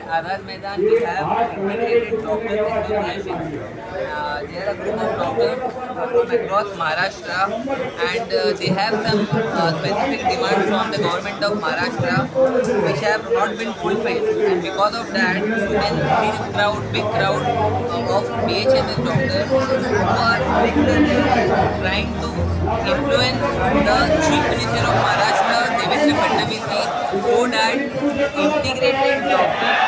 Azad Maidan, we have integrated doctors association. They are a group of doctors from across Maharashtra, and they have some specific demands from the government of Maharashtra which have not been fulfilled. And because of that, you can see this crowd, big crowd of BHMS doctors who are regularly trying to influence the Chief Minister of Maharashtra, Devendra Fadnavis, so that integrated doctors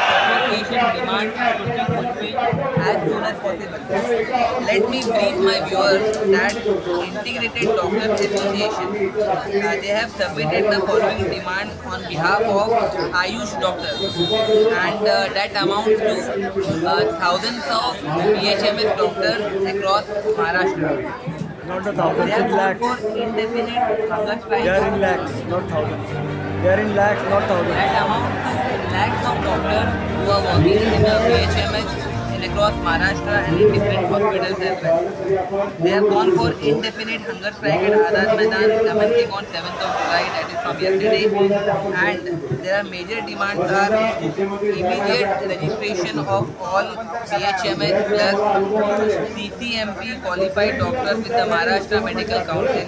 association demand should be fulfilled as soon as possible. Let me brief my viewers that Integrated Doctors Association, they have submitted the following demand on behalf of Ayush doctors, and that amounts to thousands of BHMS doctors across Maharashtra. Not the They thousands, are in called lakhs. for indefinite hunger They are strike. in lakhs, not thousands. They are in lakhs, not thousands. That amounts to lakhs of doctors who are working in the BHMS in across Maharashtra and in different hospitals as well. They have gone for indefinite hunger strike at Azad Maidan commencing on 7th of July, that is from yesterday. And their major demands are immediate registration of all BHMS plus CCMP qualified doctors with the Maharashtra Medical Council.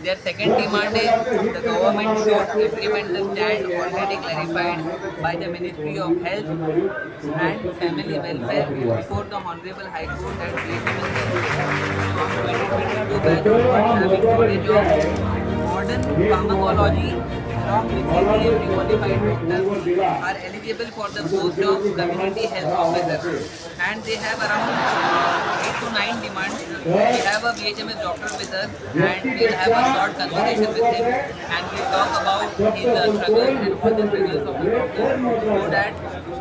Their second demand is the government should implement the stand already clarified by the Ministry of Health and Family Welfare before the Honorable High Court that BHMS from 2022 batch onwards having knowledge of modern pharmacology along with CCMP qualified doctors are eligible for the post of community health officer, and they have around 8 to 9 demands. We have a BHMS doctor with us, and we'll have a short conversation with him, and we'll talk about his struggles and all the struggles of the doctor, so that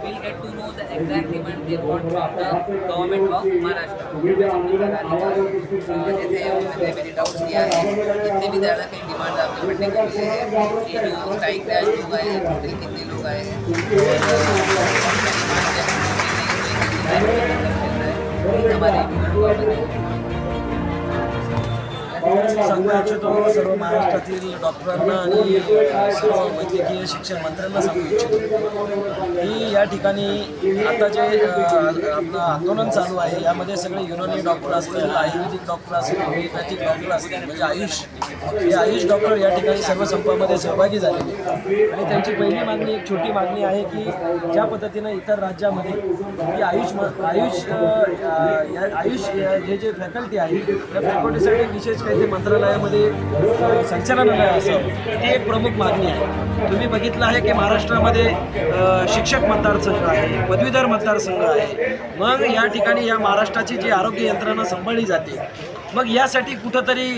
we'll get to know the exact demand they want from the government of Maharashtra. जैसे मैंने मेरी doubt किया है, जितने भी ज़्यादा कई demand आपके पढ़ने को मिले हैं, ये जो स्ट्राइक क्रैश लोग आए हैं, टोटल कितने लोग आए हैं, हमारे सांगू इच्छितो सर्व महाराष्ट्रातील डॉक्टरांना आणि सर्व वैद्यकीय शिक्षण मंत्र्यांना सांगू इच्छितो की या ठिकाणी आता जे आपलं आंदोलन चालू आहे यामध्ये सगळे युनानी डॉक्टर असतील, आयुर्वेदिक डॉक्टर असतील, होमिओपॅथिक डॉक्टर असतील, म्हणजे हे आयुष डॉक्टर या ठिकाणी सर्व संपामध्ये सहभागी झालेले आणि त्यांची पहिली मागणी, एक छोटी मागणी आहे की ज्या पद्धतीनं इतर राज्यामध्ये की आयुष जे फॅकल्टी आहे त्या फॅकल्टीसाठी विशेष काही मंत्रालयामध्ये संचालनालय असावं, ती एक प्रमुख मागणी आहे. तुम्ही बघितलं आहे की महाराष्ट्रामध्ये शिक्षक मतदारसंघ आहे, पदवीधर मतदारसंघ आहे. मग या ठिकाणी या महाराष्ट्राची जी आरोग्य यंत्रणा सांभाळली जाते, मग यासाठी कुठंतरी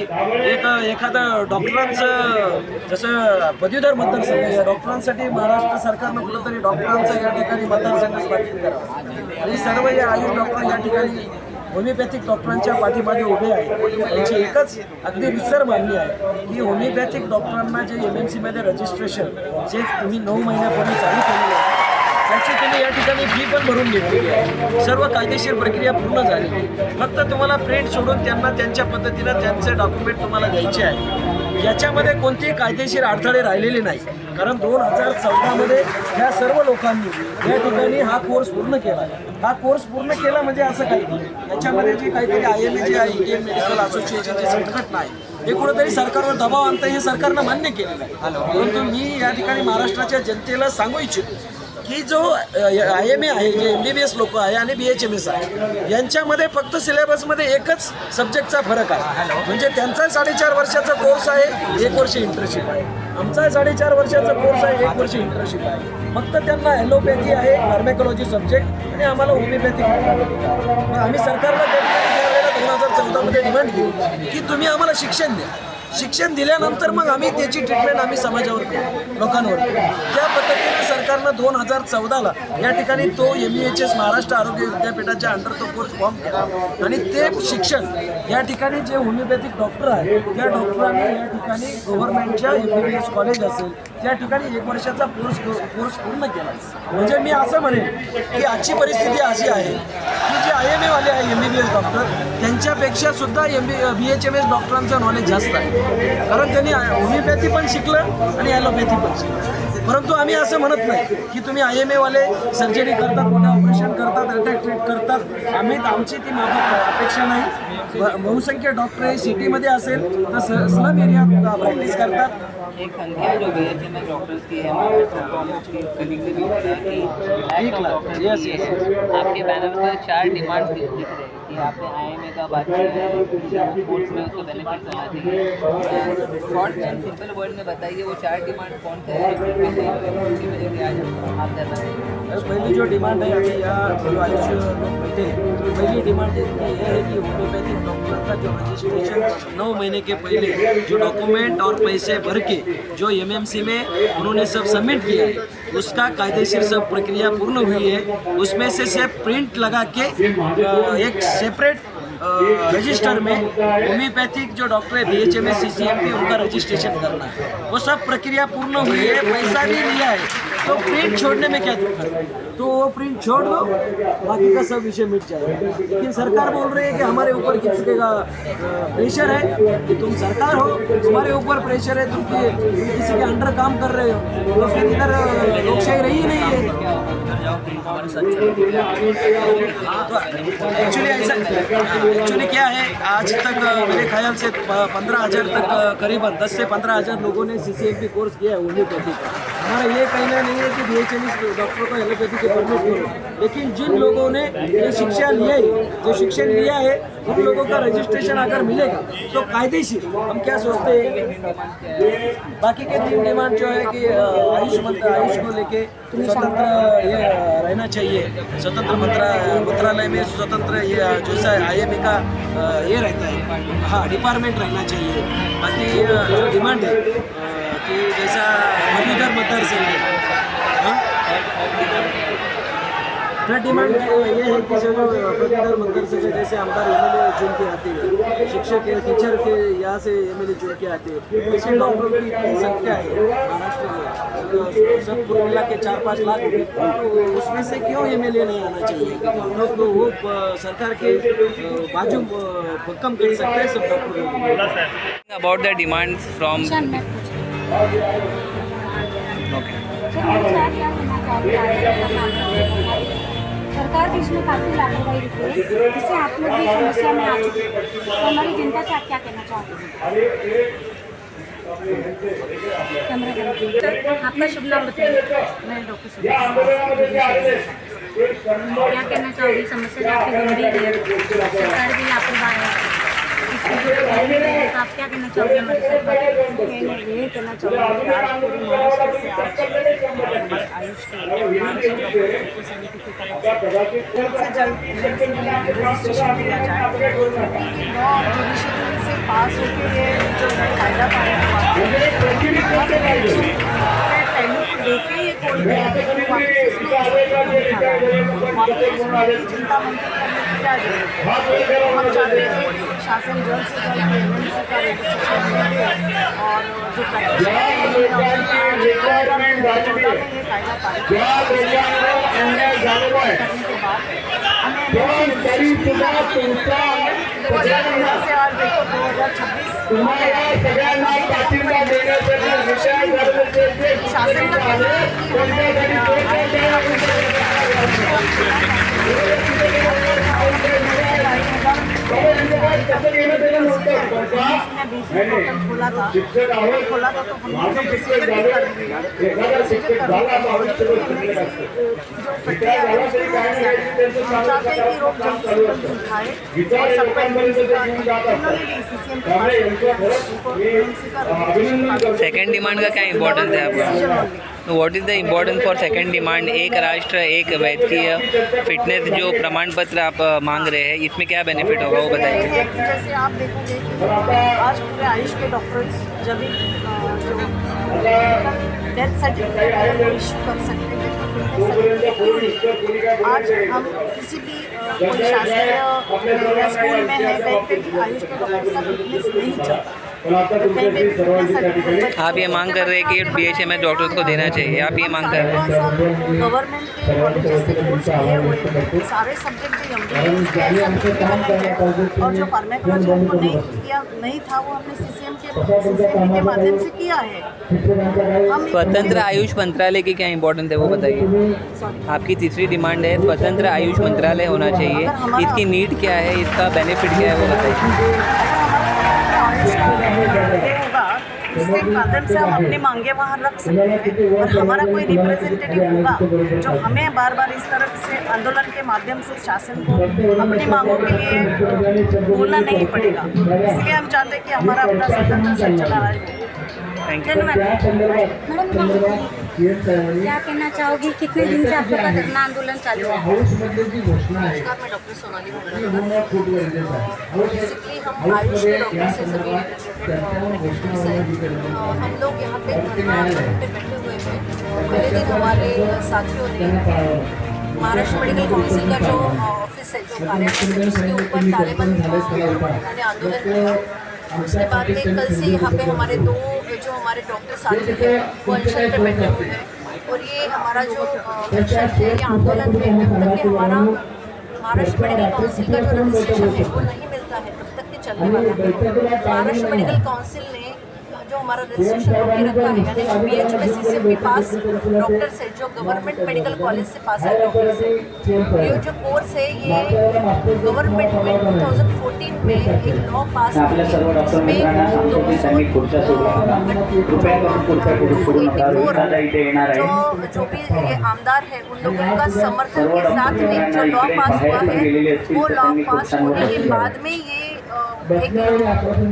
एखादं डॉक्टरांचं, जसं पदवीधर मतदारसंघ या डॉक्टरांसाठी महाराष्ट्र सरकारनं कुठंतरी डॉक्टरांचं या ठिकाणी मतदारसंघ स्थापित करावं आणि सर्व या आयुष डॉक्टर या ठिकाणी होमिओपॅथिक डॉक्टरांच्या पाठीमागे उभे आहेत. त्यांची एकच अगदी रिसर मागणी आहे की होमिओपॅथिक डॉक्टरांना जे MMCमध्ये रजिस्ट्रेशन जे तुम्ही 9 महिन्यापूर्वी चालू केलेलं आहे त्याची तुम्ही या ठिकाणी फी पण भरून घेतलेली आहे. सर्व कायदेशीर प्रक्रिया पूर्ण झालेली आहे. फक्त तुम्हाला प्रिंट सोडून त्यांना त्यांच्या पद्धतीनं त्यांचे डॉक्युमेंट तुम्हाला द्यायचे आहे. याच्यामध्ये कोणतेही कायदेशीर अडथळे राहिलेले नाही, कारण 2014मध्ये ह्या सर्व लोकांनी या ठिकाणी हा कोर्स पूर्ण केला. हा कोर्स पूर्ण केला म्हणजे असं काही नाही. याच्यामध्ये जी काहीतरी IMA जे आहे, इंडियन मेडिकल असोसिएशनची संघटना आहे, हे कुठेतरी सरकारवर दबाव आणतं, हे सरकारनं मान्य केलेलं आहे. परंतु मी या ठिकाणी महाराष्ट्राच्या जनतेला सांगू इच्छितो की जो IMA आहे, जे MBBS लोक आहे आणि BHMS आहे, यांच्यामध्ये फक्त सिलेबसमध्ये एकच सब्जेक्टचा फरक आहे. म्हणजे त्यांचा 4.5 वर्षाचा कोर्स आहे, 1 वर्ष इंटर्नशिप आहे. आमचा 4.5 वर्षाचा कोर्स आहे, 1 वर्ष इंटर्नशिप आहे. फक्त त्यांना ॲलोपॅथी आहे, फार्मॅकॉलॉजी सब्जेक्ट, आणि आम्हाला होमिओपॅथिक. मग आम्ही सरकारला त्यावेळेला 2014मध्ये डिमांड केली की तुम्ही आम्हाला शिक्षण द्या. शिक्षण दिल्यानंतर मग आम्ही त्याची ट्रीटमेंट आम्ही समाजावर करू, लोकांवर करू. त्या पद्धतीने सरकारनं 2014ला या ठिकाणी तो MEHS महाराष्ट्र आरोग्य विद्यापीठाच्या अंडर तो कोर्स फॉर्म केला आणि ते शिक्षण या ठिकाणी जे होमिओपॅथिक डॉक्टर आहेत त्या डॉक्टरांनी या ठिकाणी गव्हर्नमेंटच्या MBBS कॉलेज असेल त्या ठिकाणी 1 वर्षाचा कोर्स पूर्ण केला. म्हणजे मी असं म्हणेन की आजची परिस्थिती अशी आहे की जे IMA वाले आहे MBBS डॉक्टर त्यांच्यापेक्षा सुद्धा BHMS डॉक्टरांचं नॉलेज जास्त आहे, कारण त्यांनी होमिओपॅथी पण शिकलं आणि ॲलोपॅथी पण शिकलं. परंतु आम्ही असं म्हणत नाही की तुम्ही IMA वाले सर्जरी करतात, मोठं ऑपरेशन करतात, अटॅक ट्रीट करतात. आमची ती अपेक्षा नाही. बहुसंख्य डॉक्टर हे सिटीमध्ये असेल तर स्लम एरियात प्रॅक्टिस करतात. एक संख्या जो BHMS डॉक्टर्स की है महाराष्ट्र को आपकी कलीग से भी पता कि लाख डॉक्टर्स की है. आपके बैनर पर 4 डिमांड दिख रहे हैं कि आपने IMA का बात किया है, कोर्स में उसको बेनिफिट होना चाहिए. शॉर्ट एंड सिंपल वर्ड में बताइए वो 4 डिमांड कौन से हैं, उसी में लेके आज आप ज़्यादा. पहली जो डिमांड है अभी यहाँ आयुष लोग बैठे, पहली डिमांड ये है कि होम्योपैथिक डॉक्टर का जो रजिस्ट्रेशन 9 महीने के पहले जो डॉक्यूमेंट और पैसे भर के जो MMC में उन्होंने सब सबमिट किया है, उसका कायदेशीर सब प्रक्रिया पूर्ण हुई है. उसमें से सिर्फ प्रिंट लगा के एक सेपरेट रजिस्टर में होम्योपैथिक जो डॉक्टर है BHMS CCMP उनका रजिस्ट्रेशन करना है. वो सब प्रक्रिया पूर्ण हुई है, पैसा भी लिया है, तो प्रिंट छोड़ने में क्या दिक्कत है? तो वो प्रिंट छोड़ दो, बाकी का सब विषय मिट जाएगा. लेकिन सरकार बोल रही है कि हमारे ऊपर किसी का प्रेशर है कि तुम सरकार हो, तुम्हारे ऊपर प्रेशर है, तुम किसी के अंडर काम कर रहे हो, तो फिर इधर लोकशाही रही नहीं है. तो एक्चुअली क्या है, आज तक मेरे ख्याल से 15,000 तक करीबन 10 से 15,000 लोगों ने CCMP कोर्स किया है होम्योपैथी का. हमारा ये कहना नहीं है कि BHMS डॉक्टर को एलोपैथी के परमिट करो, लेकिन जिन लोगों ने ये शिक्षा लिया है, जो शिक्षण लिया है, उन लोगों का रजिस्ट्रेशन अगर मिलेगा तो कायदेशीर. हम क्या सोचते हैं, बाकी के 3 डिमांड जो है कि आयुष को लेके स्वतंत्र ये रहना चाहिए, स्वतंत्र मंत्रालय में स्वतंत्र ये जैसा IMA का ये रहता है, हाँ, डिपार्टमेंट रहना चाहिए. बाकी जो डिमांड है कि जैसा पदवीधर मतदार संघ है, डिमांड ये है कि जो पदवीधर मतदार संघ जैसे आमदार MLA चुन के आते हैं, शिक्षक के टीचर के यहाँ से MLA चुन के आते हैं, ऐसे डॉक्टरों की इतनी संख्या है महाराष्ट्र में, सब कुल मिला के 4-5 लाख, तो उसमें से क्यों MLA नहीं आना चाहिए? तो वो सरकार के बाजू भक्कम कर सकते हैं सब डॉक्टरों. अबाउट द डिमांड फ्रॉम सरकार भी इसमें काफ़ी लापरवाही दिखती है, जिससे आप लोग भी समस्या में आ चुके हैं. तो हमारी जनता से आप क्या कहना चाहते हैं? आपका शुभ नाम बताइए. मैं डॉक्टर क्या कहना चाहोगी? समस्या आपकी गंभीर है, सरकार भी लापरवाह है, तो आप क्या कहना चाहोगे हमारे सरकार? यही कहना चाहूँगी कि आज पूरे महाराष्ट्र से आज आयुष के समिति की तरफ से जल्द रजिस्ट्रेशन दिया जाए और जुडिशरी से पास होकर ये जो कायदा पारित हुआ पहलू को देख के ये कोर्ट में चिंता क्या जाए. हम चाहते हैं कि शासन जल्द से जल्द MMC का रजिस्ट्रेशन और जो प्रैक्टिस करने के बाद हमें से आज देखो 2026 शासन का कहना खोला था तो हमने प्रोसीजर भी कर दिया. प्रोसीजर करने के बावजूद जो प्रक्रिया है उसको रोक दिया. हम चाहते हैं कि रोक जल्द से जल्द उठाए और सबका सेकेंड डिमांड का क्या इम्पोर्टेंस है आपका? What is the importance for second demand? एक राष्ट्र एक वैद्यकीय फिटनेस जो प्रमाण पत्र आप मांग रहे हैं, इसमें क्या बेनिफिट होगा वो बताइए. जैसे आप देखोगे कि आज पूरे आयुष के डॉक्टर्स जब जो डेथ सर्टिफिकेट इशू कर सकते हैं तो आज हम किसी भी कोई शासकीय स्कूल में है कहीं पे भी आयुष के डॉक्टर्स का फिटनेस नहीं चलता. कहीं पे भी सर्टिफिकेट आप ये मांग कर रहे हैं कि BHMS डॉक्टर्स को देना चाहिए, आप ये मांग कर रहे हैं? गवर्नमेंट के कॉलेजेस से कोर्स किए हुए हैं, सारे सब्जेक्ट जो MBBS के ऐसा इक्विवेलेंट है, और जो फार्मेकोलॉजी हमको नहीं था वो हमने CCM के माध्यम से किया है। हम स्वतंत्र आयुष मंत्रालय की क्या इंपॉर्टेंस है वो बताइए। आपकी तीसरी डिमांड है स्वतंत्र आयुष मंत्रालय होना चाहिए, इसकी नीड क्या है, इसका बेनिफिट क्या है वो बताइए। होगा उसके माध्यम से हम अपनी मांगे वहाँ रख सकते हैं, और हमारा कोई रिप्रेजेंटेटिव होगा जो हमें बार बार इस तरह से आंदोलन के माध्यम से शासन को अपनी मांगों के लिए बोलना नहीं पड़ेगा। इसलिए हम चाहते हैं कि हमारा अपना स्वतंत्र से चला रहा है। धन्यवाद। मैडम क्या कहना चाहोगी, कितने दिन से आप लोग का धरना आंदोलन चालू है? नमस्कार, मैं डॉक्टर सोनाली बेसिकली हम आयुष के डॉक्टर से सभी हम लोग यहाँ पे धरना पे बैठे हुए हैं। पहले दिन हमारे साथियों ने महाराष्ट्र मेडिकल काउंसिल का जो ऑफिस है, जो कार्यालय है, उसके ऊपर तालेबंद उन्होंने आंदोलन किया। उसके बाद में कल से यहाँ पे हमारे दो जो हमारे डॉक्टर साथी हैं वो अनशन पे बैठे हुए हैं, और ये हमारा जो अनशन है, ये आंदोलन है जब तक कि हमारा महाराष्ट्र मेडिकल काउंसिल का जो रजिस्ट्रेशन है वो नहीं मिलता है तब तक ये चलने वाला है। महाराष्ट्र मेडिकल काउंसिल ने जो हमारा रजिस्ट्रेशन रोके रखा है, यानी BHMS CCM पास डॉक्टर्स है, जो गवर्नमेंट मेडिकल कॉलेज से पास आए डॉक्टर्स है, ये जो कोर्स है ये गवर्नमेंट में 2014 में एक लॉ पास हुई जिसमें 284 जो भी ये आमदार है उन लोगों का समर्थन के साथ में जो लॉ पास हुआ है, वो लॉ पास होने के बाद में ये एक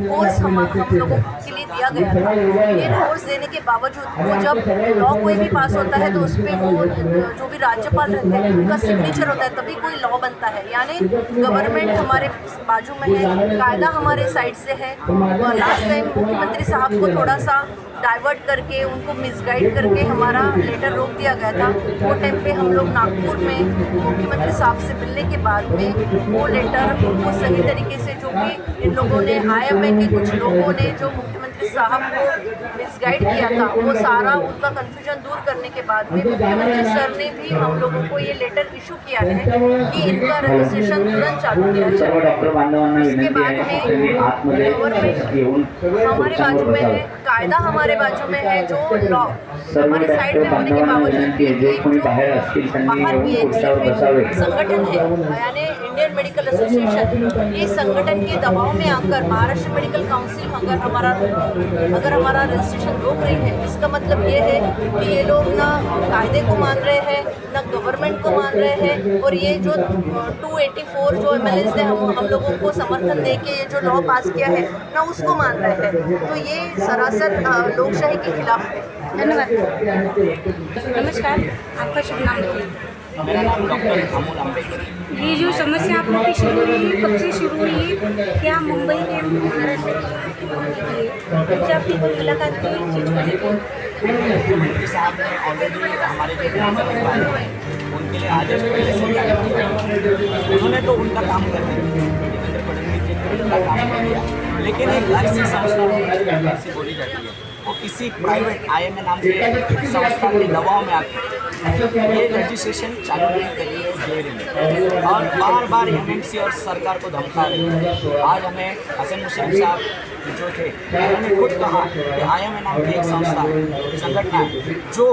कोर्स हम लोगों के लिए दिया गया था। ये कोर्स देने के बावजूद वो जब लॉ कोई भी पास होता है तो उस पर वो जो भी राज्यपाल रहते हैं उनका सिग्नेचर होता है, तभी कोई लॉ बनता है। यानी गवर्नमेंट हमारे बाजू में है, कायदा हमारे साइड से है, और लास्ट टाइम मुख्यमंत्री साहब को थोड़ा सा डाइवर्ट करके उनको मिसगाइड करके हमारा लेटर रोक दिया गया था। वो टाइम पे हम लोग नागपुर में मुख्यमंत्री साहब से मिलने के बाद में वो लेटर उनको सही तरीके से, जो भी इन लोगों ने IMA के कुछ लोगों ने जो मुख्यमंत्री साहब को मिसगाइड किया था, वो सारा उनका कन्फ्यूजन दूर करने के बाद में मुख्यमंत्री सर ने भी हम लोगों को ये लेटर इशू किया है कि इनका रजिस्ट्रेशन तुरंत चालू किया जाए। उसके बाद में गवर्नमेंट हमारे बाजू में है, कायदा हमारे बाजू में है, जो लॉ हमारे साइड में होने के बावजूद भी एक जो बाहर की एक संगठन है, यानी इंडियन मेडिकल एसोसिएशन, ये संगठन के दबाव में आकर महाराष्ट्र मेडिकल काउंसिल अगर हमारा रजिस्ट्रेशन रोक रही है, इसका मतलब ये है कि ये लोग ना कायदे को मान रहे हैं, ना गवर्नमेंट को मान रहे हैं, और ये जो 284 जो MLAs ने हम लोगों को समर्थन दे के ये जो लॉ पास किया है ना उसको मान रहे हैं, तो ये सरासर लोकशाही के खिलाफ है। धन्यवाद। नमस्कार, आपका शुभ नाम बताइए। मेरा नाम डॉक्टर अमोल अम्बेडकर। ये जो समस्या आप लोग की शुरू हुई है, कब से शुरू हुई है? क्या मुंबई के महाराष्ट्र से आपकी कोई मुलाकात की इस चीज़ को लेकर? मुख्यमंत्री साहब ने ऑलरेडी हमारे जो कार्यकर्ता हैं उनके लिए आदेश पहले से जारी किया। उन्होंने तो उनका काम कर दिया, देवेंद्र फडणवीस जी ने उनका काम कर दिया, लेकिन एक ऐसी संस्था से बोली जाती है वो किसी प्राइवेट IMA नाम के संस्था के दबाव में आकर ये रजिस्ट्रेशन चालू नहीं करी है जेल में, और बार बार MMC और सरकार को धमका रही है। आज हमें हसन मुश्रीफ साहब जो थे उन्होंने खुद कहा कि IMA नाम की एक संस्था संगठन है जो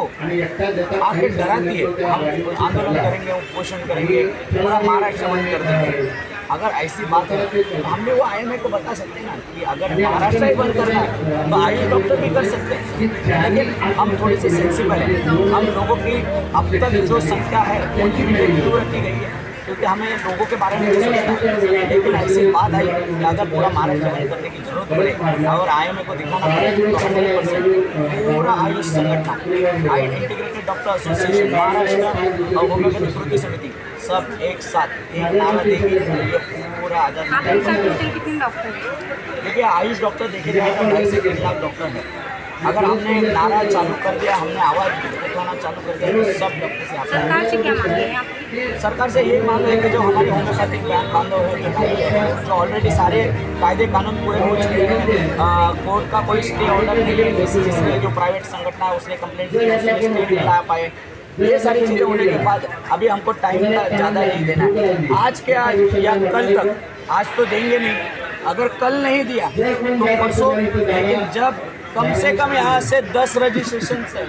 आके डराती है, हम आंदोलन करेंगे, उपोषण करेंगे, पूरा महाराष्ट्र बंद कर देंगे। अगर ऐसी बात है तो हमने वो IMA को बता सकते हैं ना कि अगर महाराष्ट्र ही बंद करना है तो आयुष डॉक्टर भी कर सकते हैं, लेकिन हम थोड़ी सी सेंसिबल हैं। हम लोगों की अब तक जो संख्या है उनकी भी दूर रखी गई है, क्योंकि हमें लोगों के बारे में नहीं सोचना है। लेकिन ऐसी बात आई कि अगर पूरा महाराष्ट्र बंद करने की जरूरत पड़े और IMA को दिखाना पड़े तो 100% पूरा आयुष संगठन, इंटीग्रेटेड डॉक्टर एसोसिएशन महाराष्ट्र और होम्योपैथी कृति समिति सब एक साथ एक नारा देगी, ये पूरा आज़ादी। आपके साथ टोटल कितने डॉक्टर हैं? देखिए आयुष डॉक्टर देखे जाए तो 2.5 से 3 लाख डॉक्टर हैं। अगर हमने नारा चालू कर दिया, हमने आवाज़ दी तो हम होना चालू कर दिया तो सब डॉक्टर से आप सरकार से क्या मांगे हैं आप? सरकार से यही मांग है कि जो हमारे होम्योपैथिक बैंक बांधव है जो ऑलरेडी सारे कायदे कानून पूरे हो चुके हैं, कोर्ट का कोई स्टे ऑर्डर नहीं है, जिसने जो प्राइवेट संगठन है उसने कंप्लेंट की उसने स्टे नहीं ला पाए, ये सारी चीज़ें होने के बाद अभी हमको टाइम का ज़्यादा नहीं देना है। आज के आज या कल तक, आज तो देंगे नहीं, अगर कल नहीं दिया तो परसों, लेकिन जब कम से कम यहाँ से 10 रजिस्ट्रेशन से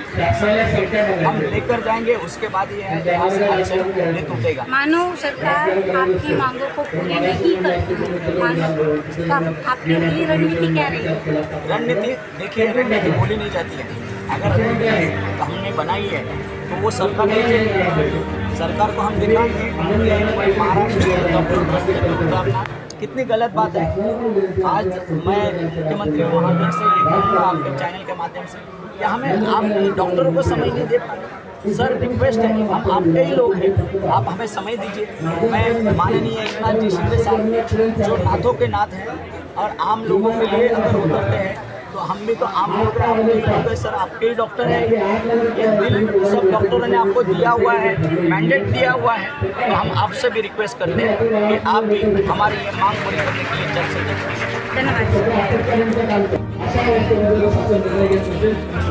हम लेकर जाएंगे, उसके बाद ये है यहाँ से अच्छे नहीं टूटेगा। मानो सरकार आपकी मांगों को पूरी नहीं करती, मानो आपकी अगली रणनीति क्या रहेगी? रणनीति देखिए, रणनीति बोली नहीं जाती है, अगर हमने बनाई है तो वो सरकार नहीं, सरकार को हम दिखाएंगे कि महाराष्ट्र कितनी गलत बात है। आज मैं मुख्यमंत्री महोदय से ये कहूँगा आपके चैनल के माध्यम से कि हमें आप डॉक्टरों को समय नहीं दे पा रहे। सर रिक्वेस्ट है, हम आपके ही लोग हैं, आप हमें समय दीजिए। मैं माननीय एकनाथ जी शिंदे साहब जो नाथों के नाथ हैं और आम लोगों के लिए अगर उतरते हैं तो हम भी तो आम लोग हैं, सर आपके ही डॉक्टर हैं, ये बिल सब डॉक्टरों ने आपको दिया हुआ है, मैंडेट दिया हुआ है, तो हम आपसे भी रिक्वेस्ट करते हैं कि आप भी हमारी ये मांग पूरी करने के लिए जल्द से जल्द। धन्यवाद।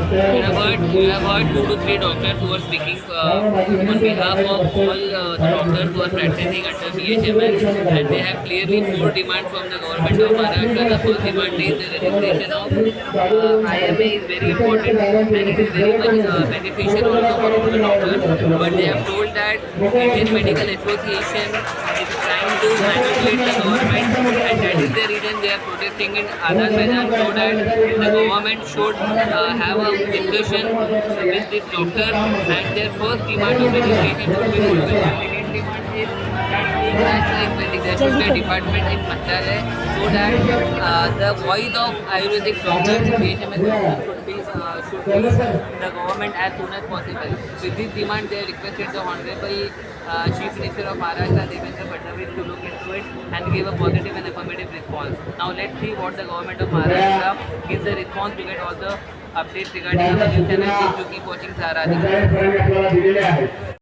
We have heard 2 to 3 doctors who are speaking on behalf of all the doctors who are practicing under BHMS, and they have clearly 4 demands from the government of Maharashtra. The first demand is the registration of IMA is very important and it is very much beneficial also for all the doctors. But they have told that Indian Medical Association is trying to manipulate the government, and that is the reason they are protesting in Azad Maidan, so that the government should have a discussion with this doctor and their first demand of registration should be fulfilled. The second demand is that there should be a department in Mantralayar so that the voice of Ayurvedic doctors, BHMS should be the government as soon as possible. With this demand, they requested the Honorable Chief Minister of Maharashtra, Devendra Fadnavis, to look into it and give a positive and affirmative response. Now let's see what the government of Maharashtra gives the response to get all the updates regarding our news channel. Please do keep watching Sahara Adhikar.